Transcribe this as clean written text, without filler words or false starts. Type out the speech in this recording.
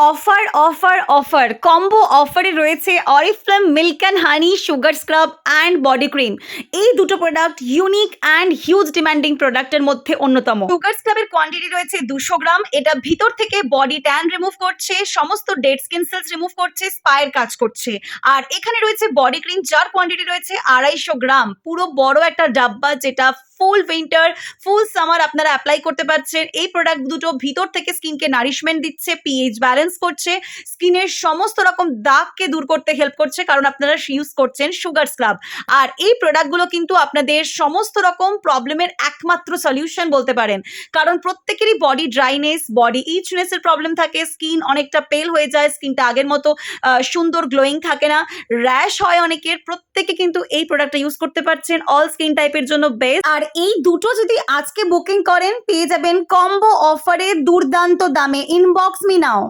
Offer, offer, offer! Combo অফারে রয়েছে Oriflame milk and honey sugar scrub and body cream. এই দুটো product unique and huge demanding প্রোডাক্টের মধ্যে অন্যতম। সুগার স্ক্রাবের কোয়ান্টিটি রয়েছে 200 গ্রাম। এটা ভিতর থেকে বডি ট্যান রিমুভ করছে, সমস্ত ডেড স্কিন সেলস রিমুভ করছে, স্পায়ের কাজ করছে। আর এখানে রয়েছে বডি ক্রিম, যার কোয়ান্টিটি রয়েছে 250 গ্রাম। পুরো বড় একটা ডাব্বা, যেটা ফুল উইন্টার, ফুল সামার আপনারা অ্যাপ্লাই করতে পারছেন। এই প্রোডাক্ট দুটো ভিতর থেকে স্কিনকে নারিশমেন্ট দিচ্ছে, পিএইচ ব্যালেন্স করছে, স্কিনের সমস্ত রকম দাগকে দূর করতে হেল্প করছে, কারণ আপনারা ইউজ করছেন সুগার স্ক্রাব। আর এই প্রোডাক্টগুলো কিন্তু আপনাদের সমস্ত রকম প্রবলেমের একমাত্র সলিউশন বলতে পারেন, কারণ প্রত্যেকেরই বডি ড্রাইনেস, বডি ইচনেস এর প্রবলেম থাকে, স্কিন অনেকটা পেল হয়ে যায়, স্কিনটা আগের মতো সুন্দর গ্লোয়িং থাকে না, র্যাশ হয় অনেকের। প্রত্যেকে কিন্তু এই প্রোডাক্টটা ইউজ করতে পারছেন, অল স্কিন টাইপের জন্য বেস্ট। আর এই দুটো যদি আজকে বুকিং করেন, পেয়ে যাবেন কম্বো অফারে দুর্দান্ত দামে। Inbox me now.